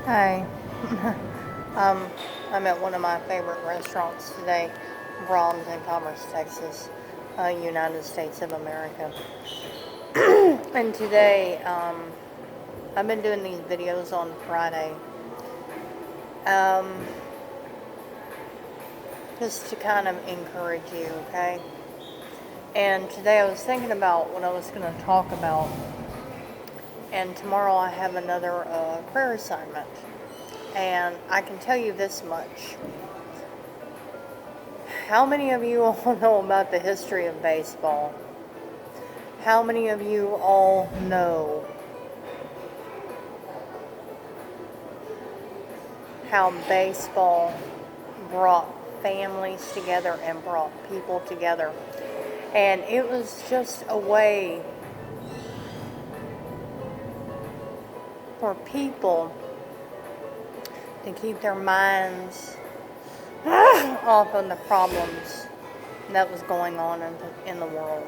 Hi. um, I'm at one of my favorite restaurants today, Brahms in Commerce, Texas, United States of America. And today, I've been doing these videos on Friday, um, just to kind of encourage you, okay? And today I was thinking about what I was going to talk about, and tomorrow I have another prayer assignment. And I can tell you this much. How many of you all know about the history of baseball? How many of you all know how baseball brought families together and brought people together? And it was just a way for people to keep their minds off of the problems that was going on in the world.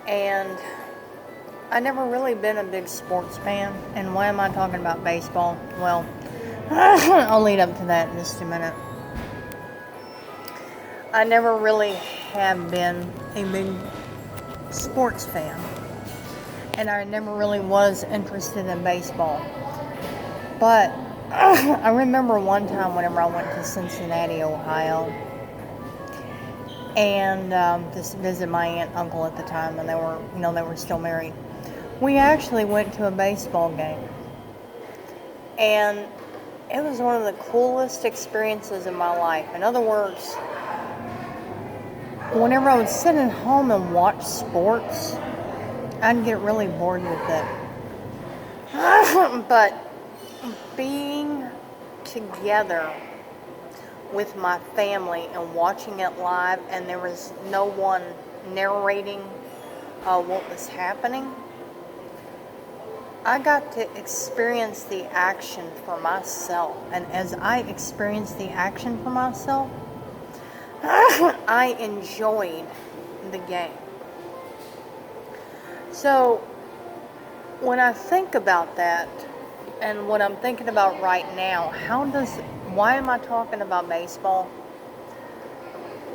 And I never really been a big sports fan. And why am I talking about baseball? Well, I'll lead up to that in just a minute. I never really have been a big sports fan. And I never really was interested in baseball. But I remember one time whenever I went to Cincinnati, Ohio, and to visit my aunt and uncle at the time, and they were still married. We actually went to a baseball game. And it was one of the coolest experiences in my life. In other words, whenever I would sit at home and watch sports, I'd get really bored with it. But being together with my family and watching it live, and there was no one narrating what was happening, I got to experience the action for myself. And as I experienced the action for myself, I enjoyed the game. So when I think about that, and what I'm thinking about right now, why am I talking about baseball?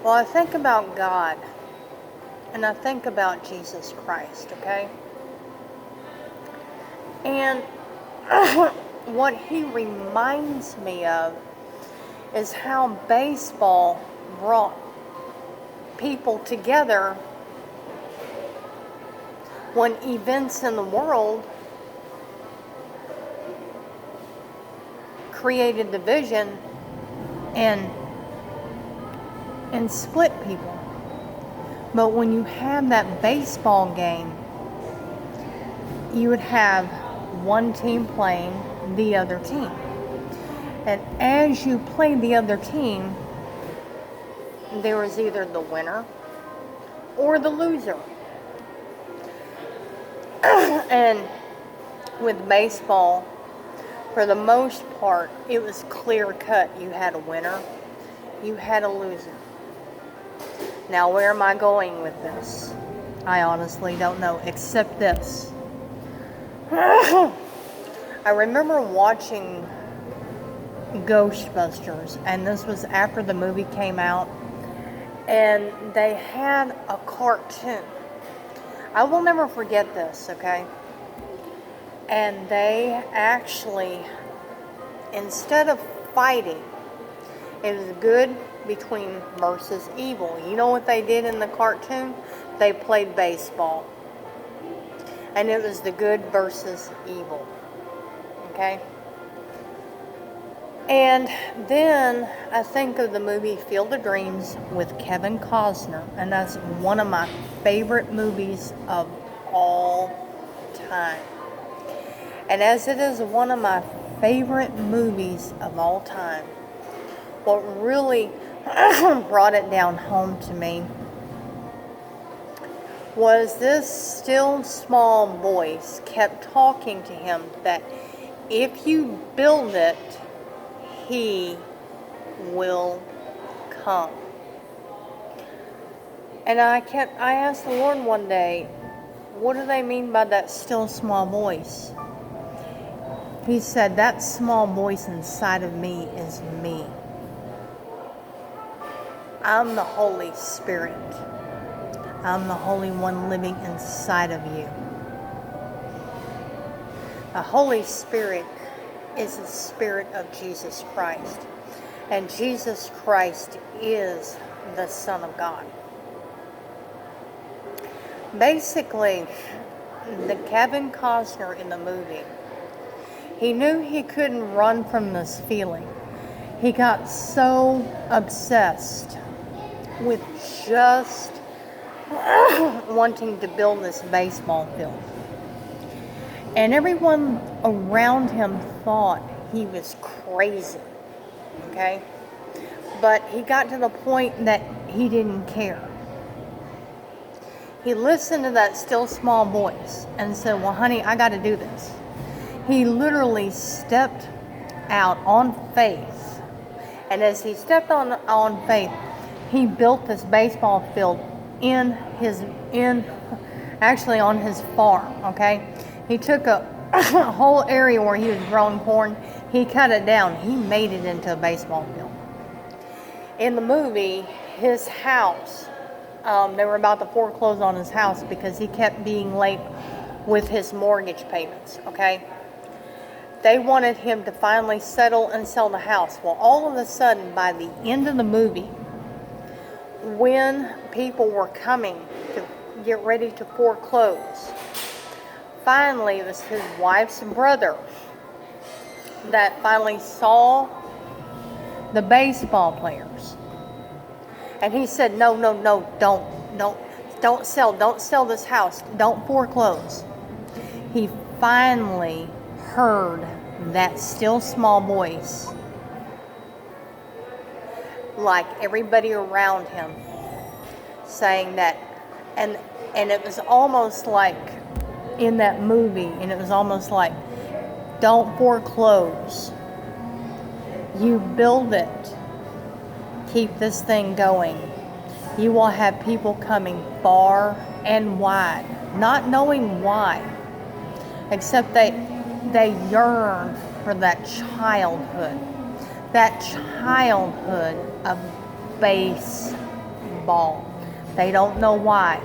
Well, I think about God, and I think about Jesus Christ, okay? And what he reminds me of is how baseball brought people together when events in the world created division and split people. But when you have that baseball game, you would have one team playing the other team. And as you played the other team, there was either the winner or the loser. And with baseball, for the most part, it was clear cut. You had a winner, you had a loser. Now, where am I going with this? I honestly don't know, except this. I remember watching Ghostbusters, and this was after the movie came out, and they had a cartoon. I will never forget this, okay? And they actually, instead of fighting, it was good between versus evil. You know what they did in the cartoon? They played baseball. And it was the good versus evil. Okay? And then I think of the movie Field of Dreams with Kevin Costner. And that's one of my favorite movies of all time. And as it is one of my favorite movies of all time, what really brought it down home to me was this still small voice kept talking to him that if you build it, he will come. And I asked the Lord one day, what do they mean by that still small voice? He said, that small voice inside of me is me. I'm the Holy Spirit. I'm the Holy One living inside of you. The Holy Spirit is the Spirit of Jesus Christ. And Jesus Christ is the Son of God. Basically, the Kevin Costner in the movie, he knew he couldn't run from this feeling. He got so obsessed with just wanting to build this baseball field. And everyone around him thought he was crazy, okay? But he got to the point that he didn't care. He listened to that still small voice and said, well, honey, I got to do this. He literally stepped out on faith. And as he stepped on faith, he built this baseball field actually on his farm, okay? He took a whole area where he was growing corn, he cut it down, he made it into a baseball field. In the movie, his house, they were about to foreclose on his house because he kept being late with his mortgage payments, okay? They wanted him to finally settle and sell the house. Well, all of a sudden, by the end of the movie, when people were coming to get ready to foreclose, finally it was his wife's brother that finally saw the baseball players. And he said, no, don't sell this house, don't foreclose. He finally heard that still small voice, like everybody around him, saying that, and it was almost like in that movie, and it was almost like, don't foreclose. You build it. Keep this thing going. You will have people coming far and wide, not knowing why, except they yearn for that childhood of baseball. They don't know why.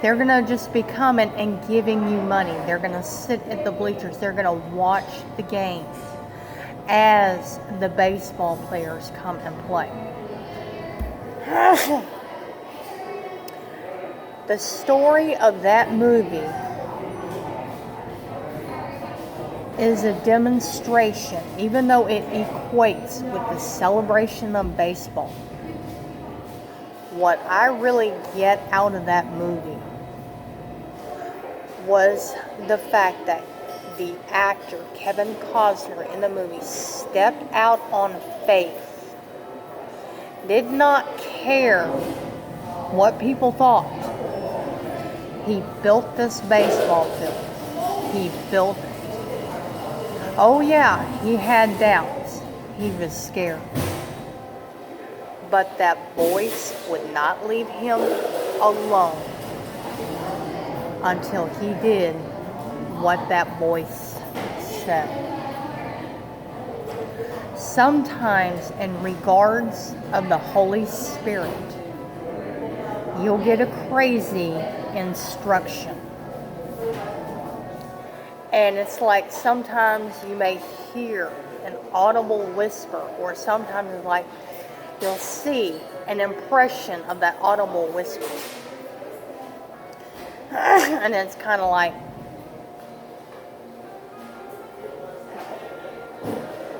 They're going to just be coming and giving you money. They're going to sit at the bleachers. They're going to watch the games as the baseball players come and play. The story of that movie is a demonstration, even though it equates with the celebration of baseball. What I really get out of that movie was the fact that the actor, Kevin Costner, in the movie stepped out on faith, did not care what people thought. He built this baseball field. He built it. Oh yeah, he had doubts. He was scared. But that voice would not leave him alone until he did what that voice said. Sometimes in regards of the Holy Spirit, you'll get a crazy instruction. And it's like sometimes you may hear an audible whisper, or sometimes it's like you'll see an impression of that audible whisper. And it's kind of like,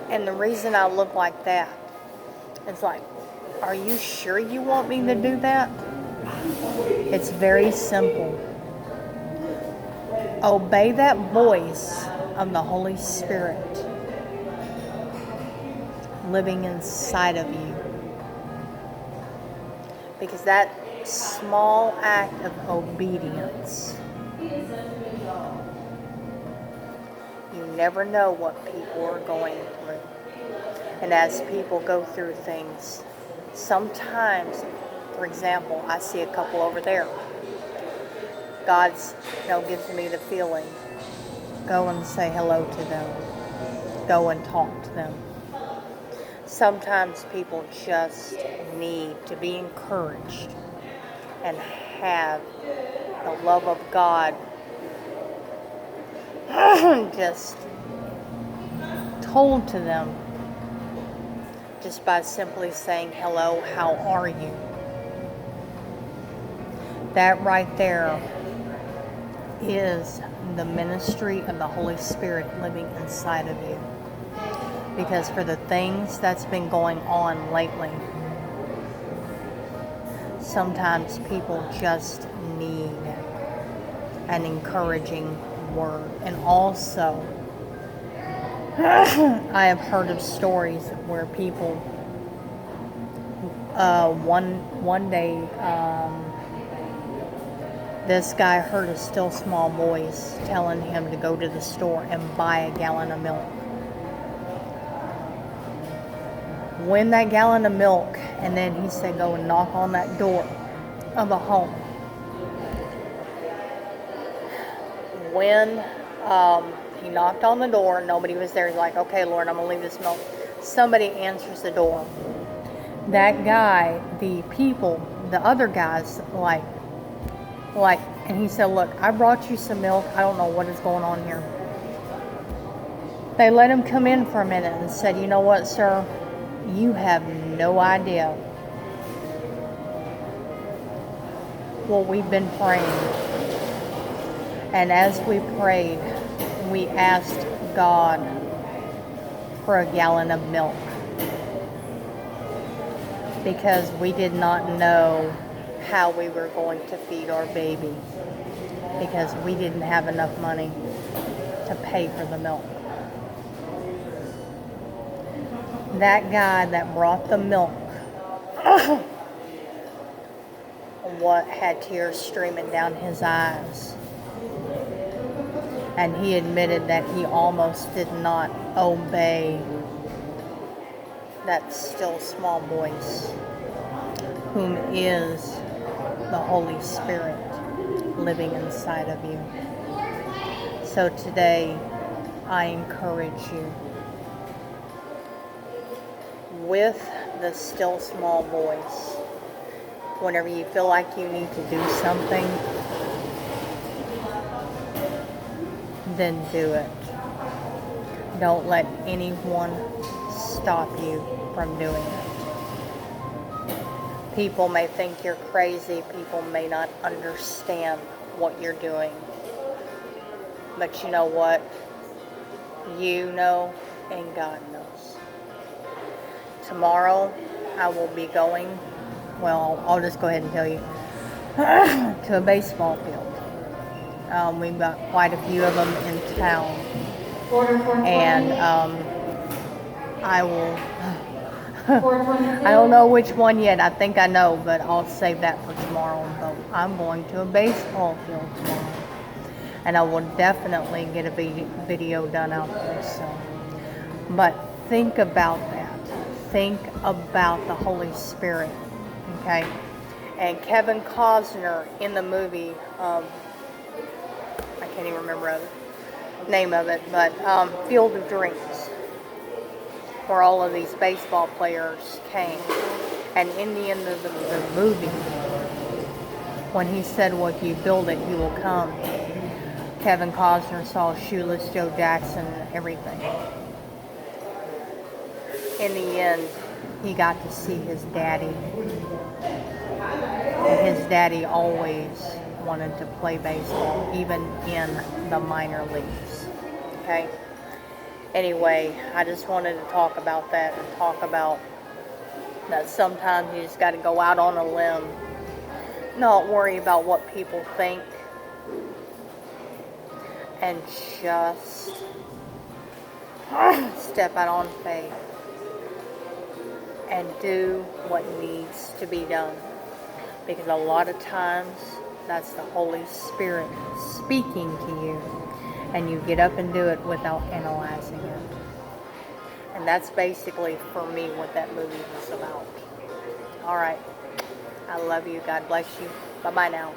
and the reason I look like that, it's like, are you sure you want me to do that? It's very simple. Obey that voice of the Holy Spirit living inside of you. Because that small act of obedience, you never know what people are going through. And as people go through things, sometimes, for example, I see a couple over there. God's, gives me the feeling, go and say hello to them. go and talk to them. Sometimes people just need to be encouraged and have the love of God just told to them just by simply saying, hello, how are you? That right there is the ministry of the Holy Spirit living inside of you. Because for the things that's been going on lately, sometimes people just need an encouraging word. And also, I have heard of stories where people, one day, this guy heard a still small voice telling him to go to the store and buy a gallon of milk. Win that gallon of milk, and then he said go and knock on that door of a home. When he knocked on the door, nobody was there. He's like, okay, Lord, I'm going to leave this milk. Somebody answers the door. That guy, the people, the other guys, and he said, look, I brought you some milk. I don't know what is going on here. They let him come in for a minute and said, you know what, sir? You have no idea what we've been praying. And as we prayed, we asked God for a gallon of milk. Because we did not know how we were going to feed our baby. Because we didn't have enough money to pay for the milk. That guy that brought the milk had tears streaming down his eyes. And he admitted that he almost did not obey that still small voice, whom is the Holy Spirit living inside of you. So today, I encourage you, with the still small voice, whenever you feel like you need to do something, then do it. Don't let anyone stop you from doing it. People may think you're crazy. People may not understand what you're doing. But you know what? You know, and God knows. Tomorrow, I will be going, well, I'll just go ahead and tell you, to a baseball field. We've got quite a few of them in town. And I will, I don't know which one yet. I think I know, but I'll save that for tomorrow. But I'm going to a baseball field tomorrow. And I will definitely get a video done out there. So, but think about that. Think about the Holy Spirit. Okay? And Kevin Costner in the movie, I can't even remember the name of it, but Field of Dreams, where all of these baseball players came. And in the end of the movie, when he said, well, if you build it, he will come, Kevin Costner saw Shoeless Joe Jackson and everything. In the end, he got to see his daddy. And his daddy always wanted to play baseball, even in the minor leagues. Okay? Anyway, I just wanted to talk about that and talk about that sometimes you just got to go out on a limb. Not worry about what people think. And just step out on faith. And do what needs to be done. Because a lot of times, that's the Holy Spirit speaking to you. And you get up and do it without analyzing it. And that's basically, for me, what that movie was about. Alright. I love you. God bless you. Bye-bye now.